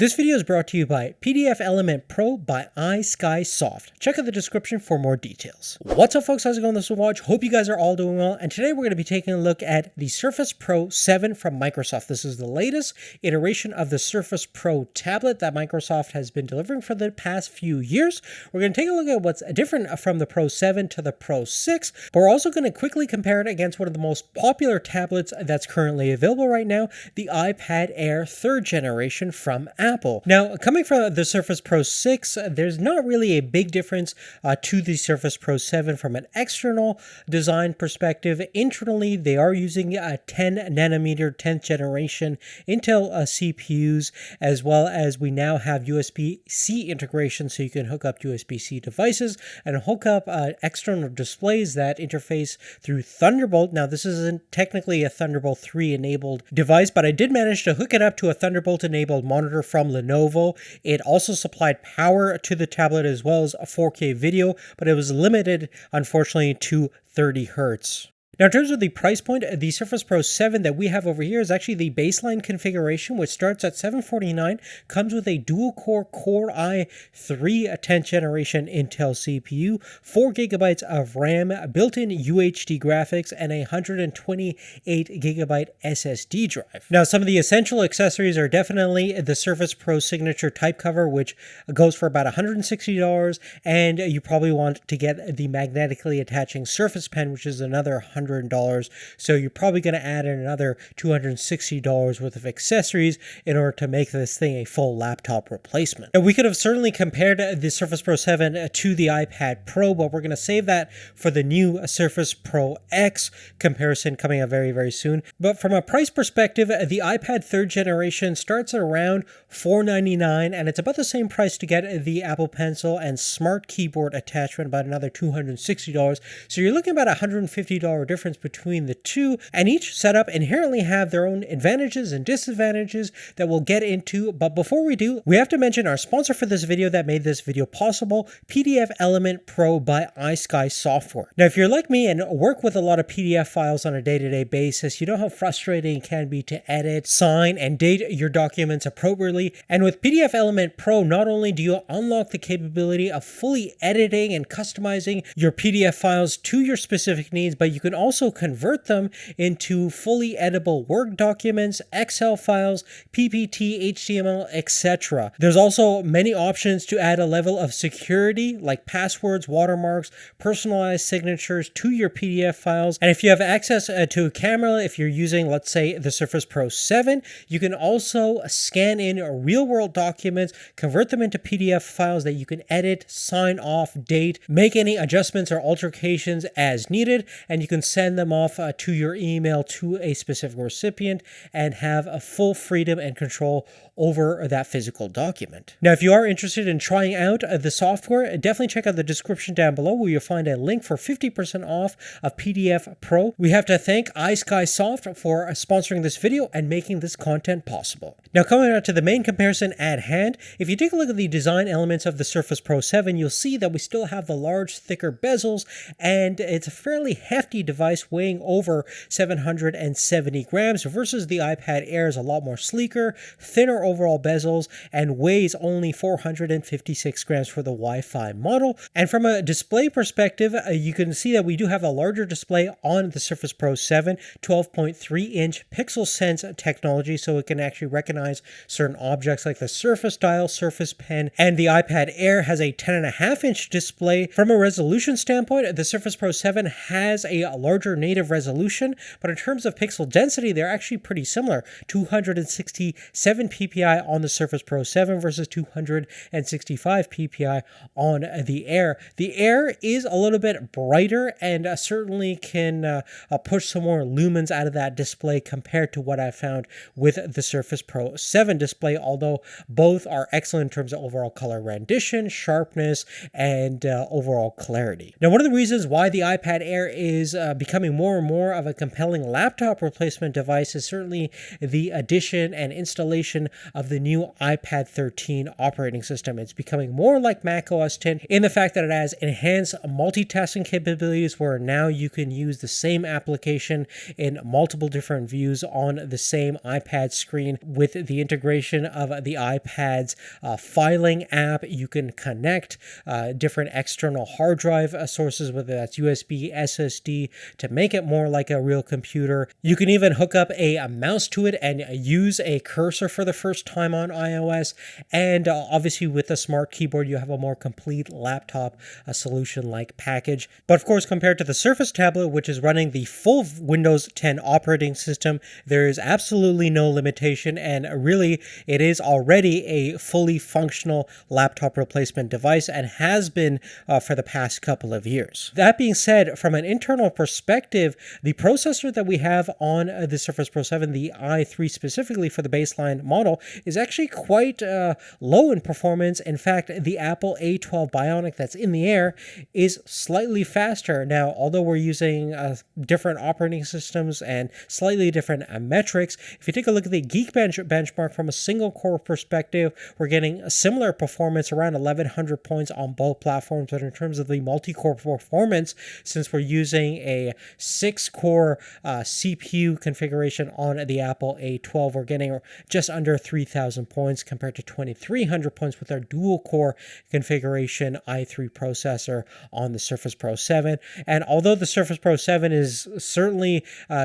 This video is brought to you by PDFelement Pro by iSkySoft. Check out the description for more details. What's up, folks? How's it going? This is Watch. Hope you guys are all doing well. And today we're going to be taking a look at the Surface Pro 7 from Microsoft. This is the latest iteration of the Surface Pro tablet that Microsoft has been delivering for the past few years. We're going to take a look at what's different from the Pro 7 to the Pro 6, but we're also going to quickly compare it against one of the most popular tablets that's currently available right now, the iPad Air 3rd generation from Apple. Now, coming from the Surface Pro 6, there's not really a big difference to the Surface Pro 7 from an external design perspective. Internally, they are using 10 nanometer 10th generation Intel CPUs, as well as we now have USB-C integration, so you can hook up USB-C devices and hook up external displays that interface through Thunderbolt. Now, this isn't technically a Thunderbolt 3 enabled device, but I did manage to hook it up to a Thunderbolt enabled monitor from Lenovo. It also supplied power to the tablet as well as a 4K video, but it was limited, unfortunately, to 30 Hertz. Now, in terms of the price point, the Surface Pro 7 that we have over here is actually the baseline configuration, which starts at $749, comes with a dual-core Core i3 10th generation Intel CPU, 4 gigabytes of RAM, built-in UHD graphics, and a 128 gigabyte SSD drive. Now, some of the essential accessories are definitely the Surface Pro Signature type cover, which goes for about $160, and you probably want to get the magnetically attaching Surface Pen, which is another $100. So you're probably going to add in another $260 worth of accessories in order to make this thing a full laptop replacement. Now, we could have certainly compared the Surface Pro 7 to the iPad Pro, but we're going to save that for the new Surface Pro X comparison coming up very, very soon. But from a price perspective, the iPad 3rd generation starts at around $499, and it's about the same price to get the Apple Pencil and Smart Keyboard attachment, about another $260. So you're looking at about $150 difference between the two, and each setup inherently have their own advantages and disadvantages that we'll get into. But before we do, we have to mention our sponsor for this video that made this video possible, PDFelement Pro by iSkySoft. Now, if you're like me and work with a lot of PDF files on a day-to-day basis, you know how frustrating it can be to edit, sign, and date your documents appropriately. And with PDFelement Pro, not only do you unlock the capability of fully editing and customizing your PDF files to your specific needs, but you can also convert them into fully editable Word documents, Excel files, PPT, HTML, etc. There's also many options to add a level of security like passwords, watermarks, personalized signatures to your PDF files. And if you have access to a camera, if you're using, let's say, the Surface Pro 7, you can also scan in real-world documents, convert them into PDF files that you can edit, sign off, date, make any adjustments or alterations as needed, and you can send them off to your email to a specific recipient and have a full freedom and control over that physical document. Now, if you are interested in trying out the software, definitely check out the description down below where you'll find a link for 50% off of PDF Pro. We have to thank iSkySoft for sponsoring this video and making this content possible. Now, coming on to the main comparison at hand, if you take a look at the design elements of the Surface Pro 7, you'll see that we still have the large, thicker bezels, and it's a fairly hefty device weighing over 770 grams versus the iPad Air is a lot more sleeker, thinner overall bezels, and weighs only 456 grams for the Wi-Fi model. And from a display perspective, you can see that we do have a larger display on the Surface Pro 7, 12.3-inch Pixel Sense technology, so it can actually recognize certain objects like the Surface Dial, Surface Pen, and the iPad Air has a 10.5-inch display. From a resolution standpoint, the Surface Pro 7 has a larger native resolution, but in terms of pixel density, they're actually pretty similar. 267 ppi on the Surface Pro 7 versus 265 ppi on the Air. The Air is a little bit brighter and certainly can push some more lumens out of that display compared to what I found with the Surface Pro 7 display, although both are excellent in terms of overall color rendition, sharpness, and overall clarity. Now, one of the reasons why the iPad Air is becoming more and more of a compelling laptop replacement device is certainly the addition and installation of the new iPad 13 operating system. It's becoming more like Mac OS X in the fact that it has enhanced multitasking capabilities, where now you can use the same application in multiple different views on the same iPad screen. With the integration of the iPad's filing app, you can connect different external hard drive sources, whether that's USB, SSD, to make it more like a real computer. You can even hook up a mouse to it and use a cursor for the first time on iOS. And obviously with a smart keyboard, you have a more complete laptop solution-like package. But of course, compared to the Surface tablet, which is running the full Windows 10 operating system, there is absolutely no limitation, and really it is already a fully functional laptop replacement device and has been for the past couple of years. That being said, from an internal perspective, the processor that we have on the Surface Pro 7, the i3 specifically for the baseline model, is actually quite low in performance. In fact, the Apple A12 Bionic that's in the air is slightly faster. Now, although we're using different operating systems and slightly different metrics, if you take a look at the Geekbench benchmark from a single core perspective, we're getting a similar performance, around 1100 points on both platforms. But in terms of the multi-core performance, since we're using a 6-core CPU configuration on the Apple A12, we're getting just under 3000 points compared to 2300 points with our dual-core configuration i3 processor on the Surface Pro 7. And although the Surface Pro 7 is certainly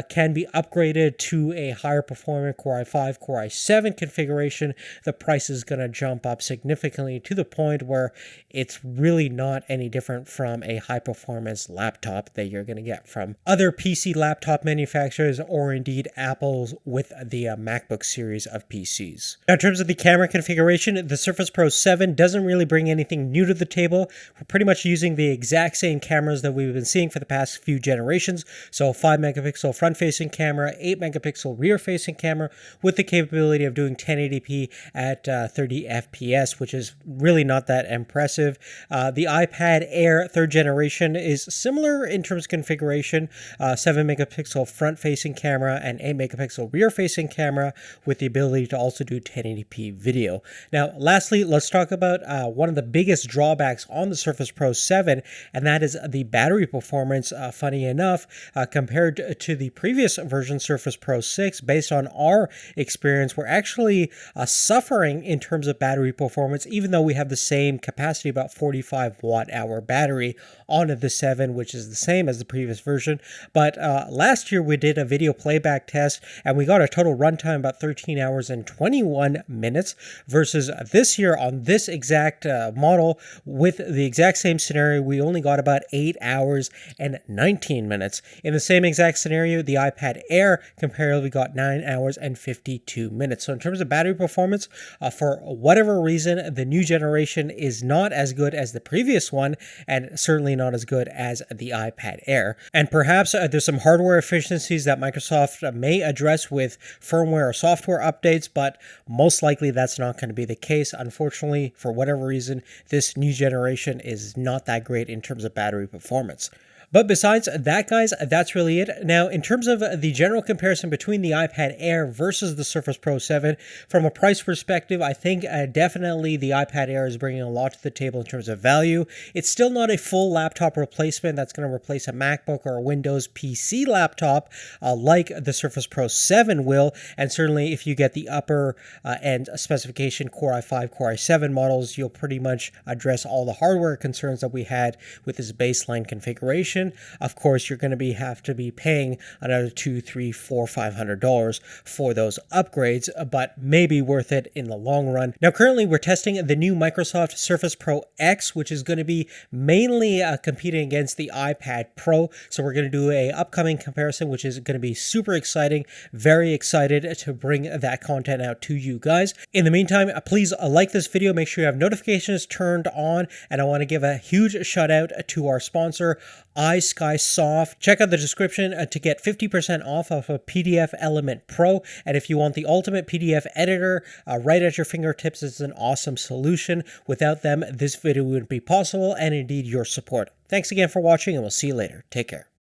can be upgraded to a higher performing Core i5, Core i7 configuration, the price is going to jump up significantly to the point where it's really not any different from a high-performance laptop that you're going to get from other PC laptop manufacturers, or indeed Apple's with the MacBook series of PCs. Now, in terms of the camera configuration, the Surface Pro 7 doesn't really bring anything new to the table. We're pretty much using the exact same cameras that we've been seeing for the past few generations. So 5 megapixel front-facing camera, 8 megapixel rear-facing camera, with the capability of doing 1080p at 30 FPS, which is really not that impressive. The iPad Air 3rd generation is similar in terms of configuration, 7 megapixel front-facing camera and 8 megapixel rear-facing camera, with the ability to also do 1080p video. Now, lastly, let's talk about one of the biggest drawbacks on the Surface Pro 7, and that is the battery performance. Funny enough, compared to the previous version, Surface Pro 6, based on our experience, we're actually suffering in terms of battery performance, even though we have the same capacity, about 45 watt-hour battery on the 7, which is the same as the previous version. But last year we did a video playback test, and we got a total runtime about 13 hours and 21 minutes, versus this year on this exact model with the exact same scenario, we only got about 8 hours and 19 minutes. In the same exact scenario, the iPad Air comparatively got 9 hours and 52 minutes. So in terms of battery performance, for whatever reason, the new generation is not as good as the previous one, and certainly not as good as the iPad Air. And perhaps there's some hardware efficiencies that Microsoft may address with firmware or software updates, but most likely that's not going to be the case. Unfortunately, for whatever reason, this new generation is not that great in terms of battery performance. But besides that, guys, that's really it. Now, in terms of the general comparison between the iPad Air versus the Surface Pro 7, from a price perspective, I think definitely the iPad Air is bringing a lot to the table in terms of value. It's still not a full laptop replacement that's going to replace a MacBook or a Windows PC laptop like the Surface Pro 7 will. And certainly if you get the upper end specification Core i5, Core i7 models, you'll pretty much address all the hardware concerns that we had with this baseline configuration. Of course, you're going to have to be paying another $200, $300, $400, $500 for those upgrades, but maybe worth it in the long run. Now, currently, we're testing the new Microsoft Surface Pro X, which is going to be mainly competing against the iPad Pro. So we're going to do a upcoming comparison, which is going to be super exciting. Very excited to bring that content out to you guys. In the meantime, please like this video. Make sure you have notifications turned on, and I want to give a huge shout out to our sponsor, iSkySoft. Check out the description to get 50% off of a PDFelement Pro. And if you want the ultimate PDF editor right at your fingertips, it's an awesome solution. Without them, this video wouldn't be possible, and indeed your support. Thanks again for watching, and we'll see you later. Take care.